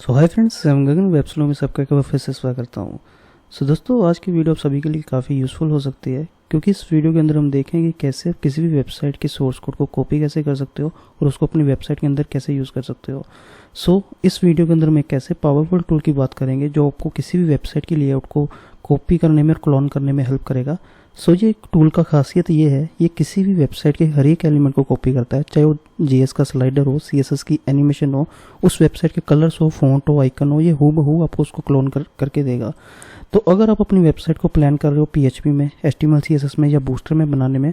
Hi friends, मैं गगन वेबस्लो में सबका एक बार फिर से स्वागत करता हूँ। दोस्तों, आज की वीडियो आप सभी के लिए काफ़ी यूज़फुल हो सकती है, क्योंकि इस वीडियो के अंदर हम देखेंगे कैसे आप किसी भी वेबसाइट के सोर्स कोड को कॉपी कैसे कर सकते हो और उसको अपनी वेबसाइट के अंदर कैसे यूज़ कर सकते हो। इस वीडियो के अंदर हम एक ऐसे पावरफुल टूल की बात करेंगे जो आपको किसी भी वेबसाइट की लेआउट को कॉपी करने में और क्लोन करने में हेल्प करेगा। ये टूल का खासियत ये है, ये किसी भी वेबसाइट के हर एक एलिमेंट को कॉपी करता है, चाहे वो जीएस का स्लाइडर हो, सीएसएस की एनिमेशन हो, उस वेबसाइट के कलर्स हो, फॉन्ट हो, आइकन हो, ये हूबहू आपको उसको क्लोन करके देगा। तो अगर आप अपनी वेबसाइट को प्लान कर रहे हो पीएचपी में, एचटीएमएल सीएसएस में या बूस्टर में बनाने में,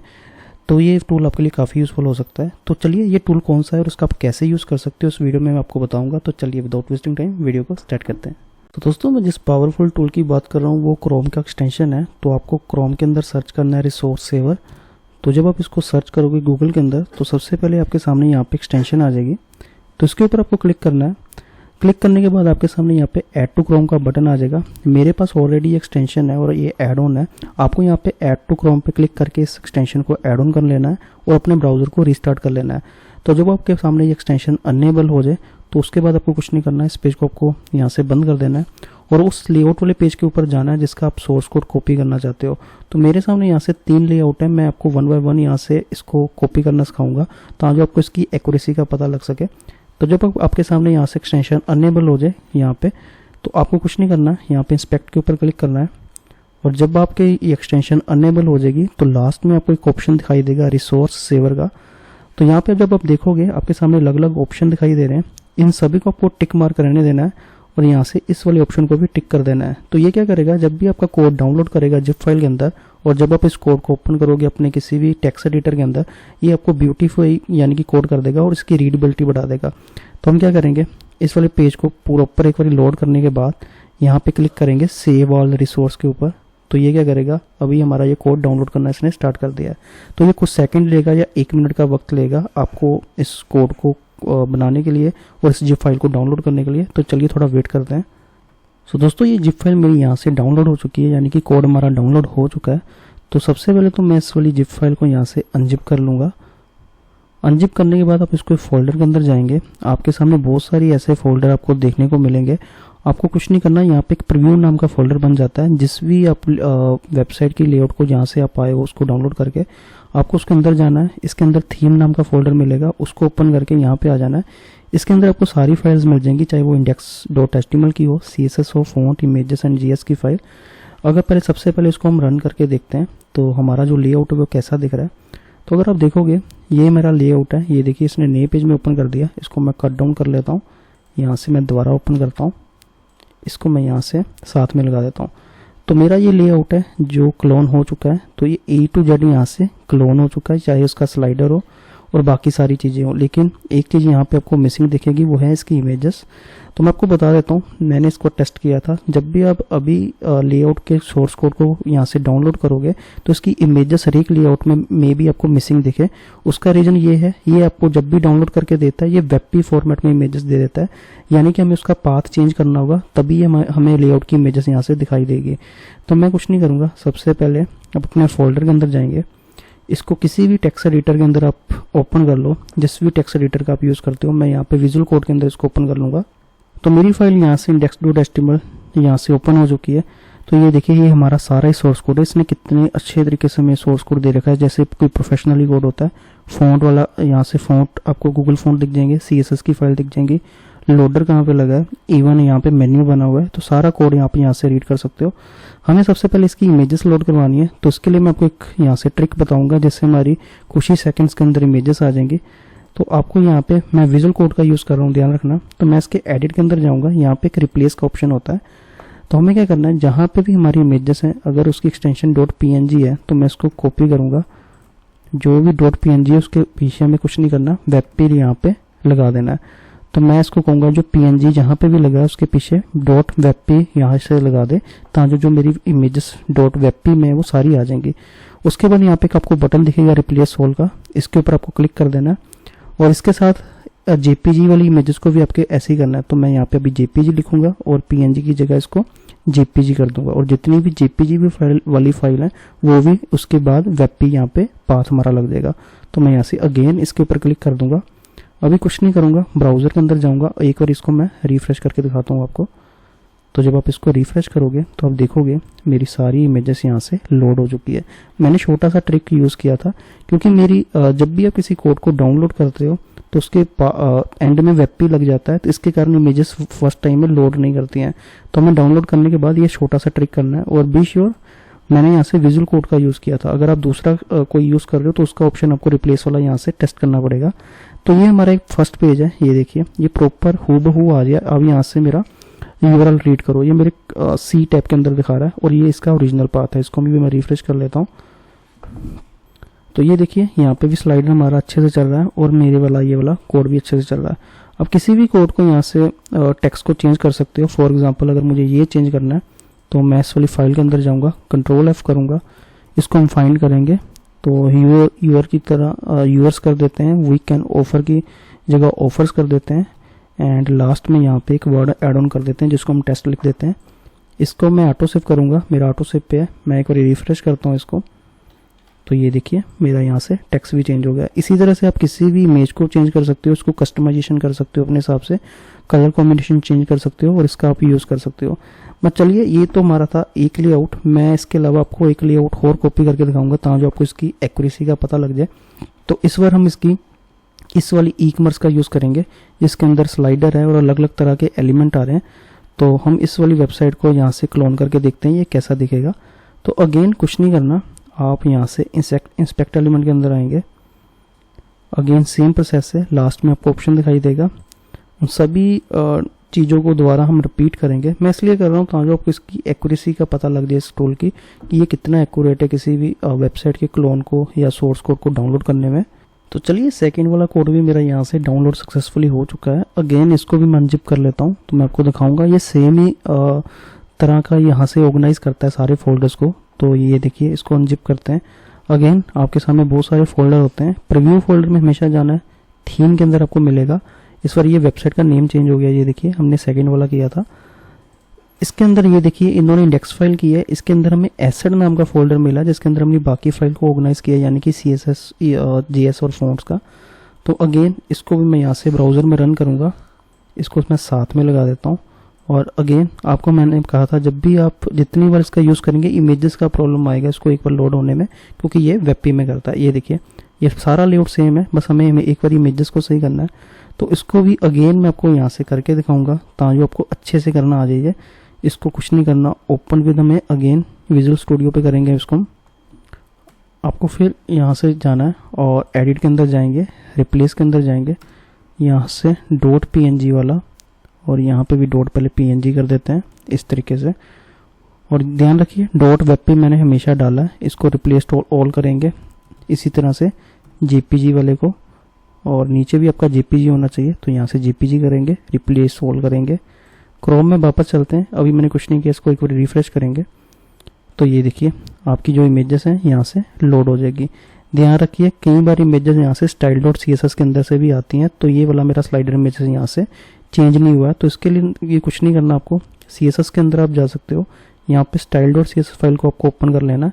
तो ये टूल आपके लिए काफ़ी यूज़फुल हो सकता है। तो चलिए, ये टूल कौन सा है और उसका आप कैसे यूज़ कर सकते हो इस वीडियो में मैं आपको बताऊंगा। तो चलिए, विदाउट वेस्टिंग टाइम वीडियो को स्टार्ट करते हैं। तो दोस्तों, मैं जिस पावरफुल टूल की बात कर रहा हूँ वो क्रोम का एक्सटेंशन है। तो आपको क्रोम के अंदर सर्च करना है रिसोर्स सेवर। तो जब आप इसको सर्च करोगे गूगल के अंदर, तो सबसे पहले आपके सामने यहाँ पे एक्सटेंशन आ जाएगी। तो इसके ऊपर आपको क्लिक करना है। क्लिक करने के बाद आपके सामने यहाँ पे ऐड टू क्रोम का बटन आ जाएगा। मेरे पास ऑलरेडी एक्सटेंशन है और ये ऐड ऑन है। आपको यहाँ पे ऐड टू क्रोम पे क्लिक करके इस एक्सटेंशन को ऐड ऑन कर लेना है और अपने ब्राउजर को रीस्टार्ट कर लेना है। तो जब आपके सामने ये एक्सटेंशन अनेबल हो जाए, तो उसके बाद आपको कुछ नहीं करना है, इस पेज को आपको यहाँ से बंद कर देना है और उस लेआउट वाले पेज के ऊपर जाना है जिसका आप सोर्स कोड कॉपी करना चाहते हो। तो मेरे सामने यहाँ से 3 लेआउट है, मैं आपको 1 बाय 1 यहाँ से इसको कॉपी करना सिखाऊंगा ताकि आपको इसकी एक्यूरेसी का पता लग सके। तो जब आपके सामने यहाँ से एक्सटेंशन अनेबल हो जाए यहाँ पे, तो आपको कुछ नहीं करना है, यहाँ पे इंस्पेक्ट के ऊपर क्लिक करना है और जब आपके ये एक्सटेंशन अनेबल हो जाएगी तो लास्ट में आपको एक ऑप्शन दिखाई देगा रिसोर्स सेवर का। तो यहाँ पे जब आप देखोगे आपके सामने अलग अलग ऑप्शन दिखाई दे रहे हैं, इन सभी को आपको टिक मार्क रहने देना है और यहाँ से इस वाले ऑप्शन को भी टिक कर देना है। तो ये क्या करेगा, जब भी आपका कोड डाउनलोड करेगा जिप फाइल के अंदर और जब आप इस कोड को ओपन करोगे अपने किसी भी टेक्स्ट एडिटर के अंदर, ये आपको ब्यूटीफाई यानी कि कोड कर देगा और इसकी रीडेबिलिटी बढ़ा देगा। तो हम क्या करेंगे, इस वाले पेज को पूरा ऊपर एक बार लोड करने के बाद यहाँ पे क्लिक करेंगे सेव ऑल रिसोर्स के ऊपर। तो ये क्या करेगा, अभी हमारा ये कोड डाउनलोड करना इसने स्टार्ट कर दिया है। तो ये कुछ सेकंड लेगा या 1 मिनट का वक्त लेगा आपको इस कोड को बनाने के लिए और इस जिप फाइल को डाउनलोड करने के लिए। तो चलिए थोड़ा वेट करते हैं। दोस्तों, ये जिप फाइल मेरी यहाँ से डाउनलोड हो चुकी है, यानी कि कोड हमारा डाउनलोड हो चुका है। तो सबसे पहले तो मैं इस वाली जिप फाइल को यहाँ से अनजिप कर लूँगा। अनजिप करने के बाद आप इसको फोल्डर के अंदर जाएंगे, आपके सामने बहुत सारी ऐसे फोल्डर आपको देखने को मिलेंगे। आपको कुछ नहीं करना, यहाँ पे एक प्रीव्यू नाम का फोल्डर बन जाता है। जिस भी आप वेबसाइट की लेआउट को जहाँ से आप आए हो उसको डाउनलोड करके आपको उसके अंदर जाना है। इसके अंदर थीम नाम का फोल्डर मिलेगा, उसको ओपन करके यहाँ पे आ जाना है। इसके अंदर आपको सारी फाइल्स मिल जाएंगी, चाहे वो index.html की हो, CSS हो, फॉन्ट, इमेजेस एंड GS की फाइल। अगर पहले सबसे पहले इसको हम रन करके देखते हैं तो हमारा जो लेआउट है वो कैसा दिख रहा है। तो अगर आप देखोगे ये मेरा लेआउट है, ये देखिए इसने नए पेज में ओपन कर दिया। इसको मैं कट डाउन कर लेता हूँ, यहाँ से मैं दोबारा ओपन करता हूँ, इसको मैं यहाँ से साथ में लगा देता हूँ। तो मेरा ये लेआउट है जो क्लोन हो चुका है। तो ये A to Z यहाँ से क्लोन हो चुका है, चाहे उसका स्लाइडर हो और बाकी सारी चीज़ें हो। लेकिन एक चीज़ यहाँ पे आपको मिसिंग दिखेगी, वो है इसकी इमेजेस। तो मैं आपको बता देता हूँ, मैंने इसको टेस्ट किया था। जब भी आप अभी लेआउट के सोर्स कोड को यहाँ से डाउनलोड करोगे तो इसकी इमेजेस हर एक लेआउट में भी आपको मिसिंग दिखे। उसका रीज़न ये है, ये आपको जब भी डाउनलोड करके देता है ये WebP फॉर्मेट में इमेजेस दे देता है, यानी कि हमें उसका पाथ चेंज करना होगा तभी ये हमें लेआउट की इमेजेस यहाँ से दिखाई देगी। तो मैं कुछ नहीं करूँगा, सबसे पहले आप अपने फोल्डर के अंदर जाएंगे, इसको किसी भी टेक्स्ट एडिटर के अंदर आप ओपन कर लो, जिस भी टेक्स्ट एडिटर का आप यूज़ करते हो। मैं यहाँ पे विजुअल कोड के अंदर इसको ओपन कर लूँगा। तो मेरी फाइल यहाँ से index.html यहाँ से ओपन हो चुकी है। तो ये देखिए, ये हमारा सारा ही सोर्स कोड है। इसने कितने अच्छे तरीके से हमें सोर्स कोड दे रखा है, जैसे कोई प्रोफेशनली कोड होता है। फॉन्ट वाला, यहाँ से फॉन्ट आपको गूगल फॉन्ट दिख जाएंगे, CSS की फाइल दिख जाएंगी, लोडर कहाँ पे लगा है, इवन यहाँ पे मेन्यू बना हुआ है। तो सारा कोड यहाँ से रीड कर सकते हो। हमें सबसे पहले इसकी इमेजेस लोड करवानी है, तो उसके लिए मैं आपको एक यहाँ से ट्रिक बताऊंगा, जिससे हमारी कुछ ही सेकंड्स के अंदर इमेजेस आ जाएंगी। तो आपको यहाँ पे, मैं विजुअल कोड का यूज़ कर रहा हूँ, ध्यान रखना। तो मैं इसके एडिट के अंदर जाऊँगा, यहाँ पे एक रिप्लेस का ऑप्शन होता है। तो हमें क्या करना है, जहाँ पे भी हमारी इमेजेस हैं, अगर उसकी एक्सटेंशन .png है तो मैं इसको कॉपी करूँगा। जो भी .png है उसके पीछे हमें कुछ नहीं करना, WebP यहाँ पे लगा देना है। तो मैं इसको कहूँगा जो PNG जहाँ पे भी लगा है उसके पीछे .webp यहाँ से लगा दे, ताकि जो मेरी इमेजेस .webp में है वो सारी आ जाएंगी। उसके बाद यहाँ पे आपको बटन दिखेगा रिप्लेस ऑल का, इसके ऊपर आपको क्लिक कर देना है और इसके साथ JPG वाली इमेजेस को भी आपके ऐसे ही करना है। तो मैं यहाँ पे अभी JPG लिखूंगा और PNG की जगह इसको JPG कर दूंगा और जितनी भी JPG भी वाली फाइल है वो भी उसके बाद WebP यहाँ पे पाथ हमारा लग जाएगा। तो मैं यहाँ से अगेन इसके ऊपर क्लिक कर दूंगा अभी कुछ नहीं करूँगा, ब्राउज़र के अंदर जाऊँगा, एक बार इसको मैं रिफ़्रेश करके दिखाता हूँ आपको। तो जब आप इसको रिफ़्रेश करोगे तो आप देखोगे मेरी सारी इमेजेस यहाँ से लोड हो चुकी है। मैंने छोटा सा ट्रिक यूज़ किया था, क्योंकि मेरी जब भी आप किसी कोड को डाउनलोड करते हो तो उसके एंड में वेब लग जाता है, तो इसके कारण इमेजेस फर्स्ट टाइम में लोड नहीं करती हैं। तो हमें डाउनलोड करने के बाद ये छोटा सा ट्रिक करना है। और बी श्योर, मैंने यहाँ से विजुअल कोड का यूज़ किया था। अगर आप दूसरा कोई यूज़ कर रहे हो तो उसका ऑप्शन आपको रिप्लेस वाला यहाँ से टेस्ट करना पड़ेगा। तो ये हमारा एक फर्स्ट पेज है, ये देखिए ये प्रॉपर हूबहू आ गया। अब यहाँ से मेरा यूआरएल रीड करो, ये मेरे सी टैब के अंदर दिखा रहा है और ये इसका ओरिजिनल पाथ है। इसको भी मैं रिफ्रेश कर लेता हूँ। तो ये देखिए यहाँ पे भी स्लाइडर हमारा अच्छे से चल रहा है और मेरे वाला ये वाला कोड भी अच्छे से चल रहा है। अब किसी भी कोड को यहाँ से टेक्स्ट को चेंज कर सकते हो। फॉर एग्जांपल अगर मुझे ये चेंज करना है तो मैं इस वाली फाइल के अंदर जाऊँगा, कंट्रोल F करूँगा, इसको हम फाइंड करेंगे। तो यूअर की तरह यूअर्स कर देते हैं, वी कैन ऑफर की जगह ऑफर्स कर देते हैं, एंड लास्ट में यहाँ पे एक वर्ड ऐड ऑन कर देते हैं जिसको हम टेस्ट लिख देते हैं। इसको मैं ऑटो सेव करूँगा, मेरा ऑटो सेव पे है। मैं एक बार रिफ्रेश करता हूँ इसको, तो ये देखिए मेरा यहाँ से टेक्स्ट भी चेंज हो गया। इसी तरह से आप किसी भी इमेज को चेंज कर सकते हो, उसको कस्टमाइजेशन कर सकते हो अपने हिसाब से, कलर कॉम्बिनेशन चेंज कर सकते हो और इसका आप यूज़ कर सकते हो। बट चलिए, ये तो हमारा था एक लेआउट। मैं इसके अलावा आपको एक लेआउट और कॉपी करके दिखाऊंगा ताकि आपको इसकी एक्यूरेसी का पता लग जाए। तो इस बार हम इस वाली ई कॉमर्स का यूज़ करेंगे जिसके अंदर स्लाइडर है और अलग अलग तरह के एलिमेंट आ रहे हैं। तो हम इस वाली वेबसाइट को यहाँ से क्लोन करके देखते हैं ये कैसा दिखेगा। तो अगेन कुछ नहीं करना, आप यहाँ से इंस्पेक्ट एलिमेंट के अंदर आएंगे। अगेन सेम प्रोसेस है, लास्ट में आपको ऑप्शन दिखाई देगा। उन सभी चीज़ों को दोबारा हम रिपीट करेंगे। मैं इसलिए कर रहा हूँ ताकि आपको इसकी एक्यूरेसी का पता लग जाए इस टूल की, कि ये कितना एक्यूरेट है किसी भी वेबसाइट के क्लोन को या सोर्स कोड को डाउनलोड करने में। तो चलिए, सेकेंड वाला कोड भी मेरा यहाँ से डाउनलोड सक्सेसफुली हो चुका है। अगेन इसको भी मैं अनजिप कर लेता हूँ तो मैं आपको दिखाऊंगा। ये सेम ही तरह का यहाँ से ऑर्गेनाइज करता है सारे फोल्डर्स को। तो ये देखिए, इसको अनजिप करते हैं। अगेन आपके सामने बहुत सारे फोल्डर होते हैं, प्रीव्यू फोल्डर में हमेशा जाना है, थीम के अंदर आपको मिलेगा। इस बार ये वेबसाइट का नेम चेंज हो गया, ये देखिए हमने सेकेंड वाला किया था। इसके अंदर ये देखिए इन्होंने इंडेक्स फाइल की है, इसके अंदर हमें एसेट नाम का फोल्डर मिला जिसके अंदर हमने बाकी फाइल को ऑर्गेनाइज किया, यानी कि CSS, JS और फॉन्ट्स का। तो अगेन इसको भी मैं यहाँ से ब्राउज़र में रन करूँगा, इसको मैं साथ में लगा देता हूँ। और अगेन आपको मैंने कहा था जब भी आप जितनी बार इसका यूज़ करेंगे इमेजेस का प्रॉब्लम आएगा इसको एक बार लोड होने में, क्योंकि ये वेब में करता है। ये देखिए ये सारा लेआउट सेम है, बस हमें एक बार इमेजेस को सही करना है। तो इसको भी अगेन मैं आपको यहाँ से करके दिखाऊंगा ताकि आपको अच्छे से करना आ जाइए। इसको कुछ नहीं करना, ओपन विद हमें अगेन विजुअल स्टूडियो पे करेंगे इसको। आपको फिर यहाँ से जाना है और एडिट के अंदर जाएंगे, रिप्लेस के अंदर जाएंगे, यहाँ से .png वाला, और यहाँ पे भी पहले PNG कर देते हैं इस तरीके से। और ध्यान रखिए .webp मैंने हमेशा डाला है, इसको रिप्लेस ऑल करेंगे इसी तरह से JPG वाले को, और नीचे भी आपका JPG होना चाहिए। तो यहाँ से JPG करेंगे, रिप्लेस ऑल करेंगे। क्रोम में वापस चलते हैं, अभी मैंने कुछ नहीं किया, इसको एक बार रिफ्रेश करेंगे। तो ये देखिए आपकी जो इमेजेस हैं यहाँ से लोड हो जाएगी। ध्यान रखिए कई बार इमेजेस यहाँ से style.css के अंदर से भी आती हैं, तो ये वाला मेरा स्लाइडर इमेजेस यहाँ से चेंज नहीं हुआ है। तो इसके लिए ये कुछ नहीं करना, आपको CSS के अंदर आप जा सकते हो, यहाँ पे style.css फाइल को आपको ओपन कर लेना।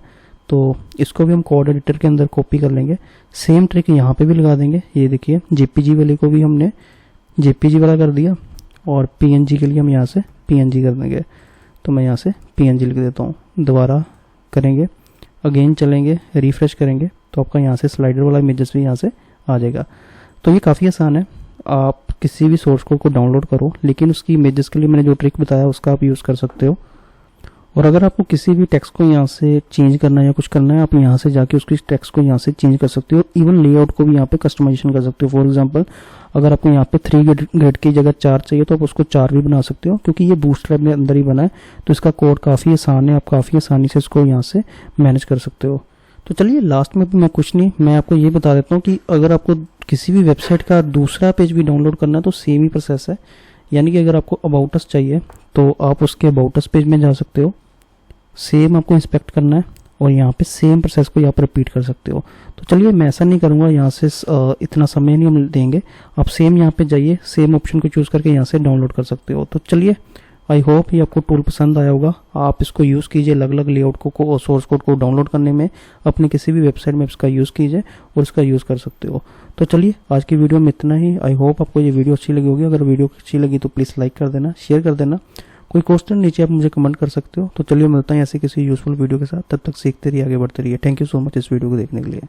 तो इसको भी हम कोड एडिटर के अंदर कॉपी कर लेंगे, सेम ट्रिक यहाँ पे भी लगा देंगे। ये देखिए JPG वाले को भी हमने JPG वाला कर दिया, और PNG के लिए हम यहाँ से PNG कर देंगे। तो मैं यहाँ से PNG लिख देता हूँ, दोबारा करेंगे, अगेन चलेंगे, रिफ्रेश करेंगे, तो आपका यहाँ से स्लाइडर वाला इमेजेस भी यहाँ से आ जाएगा। तो ये काफ़ी आसान है, आप किसी भी सोर्स कोड को डाउनलोड करो, लेकिन उसकी इमेजेस के लिए मैंने जो ट्रिक बताया उसका आप यूज़ कर सकते हो। और अगर आपको किसी भी टेक्स्ट को यहाँ से चेंज करना है या कुछ करना है, आप यहाँ से जाके उसकी टेक्स्ट को यहाँ से चेंज कर सकते हो। इवन लेआउट को भी यहाँ पे कस्टमाइजेशन कर सकते हो। फॉर एग्जांपल अगर आपको यहाँ पे 3 ग्रेड की जगह 4 चाहिए तो आप उसको 4 भी बना सकते हो, क्योंकि ये बूटस्ट्रैप में अंदर ही बना है। तो इसका कोड काफ़ी आसान है, आप काफ़ी आसानी से इसको यहाँ से मैनेज कर सकते हो। तो चलिए लास्ट में भी मैं कुछ नहीं, मैं आपको ये बता देता हूँ कि अगर आपको किसी भी वेबसाइट का दूसरा पेज भी डाउनलोड करना है तो सेम ही प्रोसेस है। यानी कि अगर आपको अबाउट अस चाहिए तो आप उसके अबाउट अस पेज में जा सकते हो, सेम आपको इंस्पेक्ट करना है और यहाँ पे सेम प्रोसेस को यहाँ पर रिपीट कर सकते हो। तो चलिए मैं ऐसा नहीं करूँगा, यहाँ से इतना समय नहीं हम देंगे, आप सेम यहाँ पे जाइए, सेम ऑप्शन को चूज़ करके यहाँ से डाउनलोड कर सकते हो। तो चलिए आई होप ये आपको टूल पसंद आया होगा। आप इसको यूज़ कीजिए अलग अलग लेआउट को सोर्स कोड को डाउनलोड करने में, अपनी किसी भी वेबसाइट में इसका यूज़ कीजिए और इसका यूज़ कर सकते हो। तो चलिए आज की वीडियो में इतना ही। आई होप आपको ये वीडियो अच्छी लगी होगी। अगर वीडियो अच्छी लगी तो प्लीज़ लाइक कर देना, शेयर कर देना। कोई क्वेश्चन नीचे आप मुझे कमेंट कर सकते हो। तो चलिए मिलता है ऐसे किसी यूजफुल वीडियो के साथ। तब तक सीखते रहिए, आगे बढ़ते रहिए। थैंक यू सो मच इस वीडियो को देखने के लिए।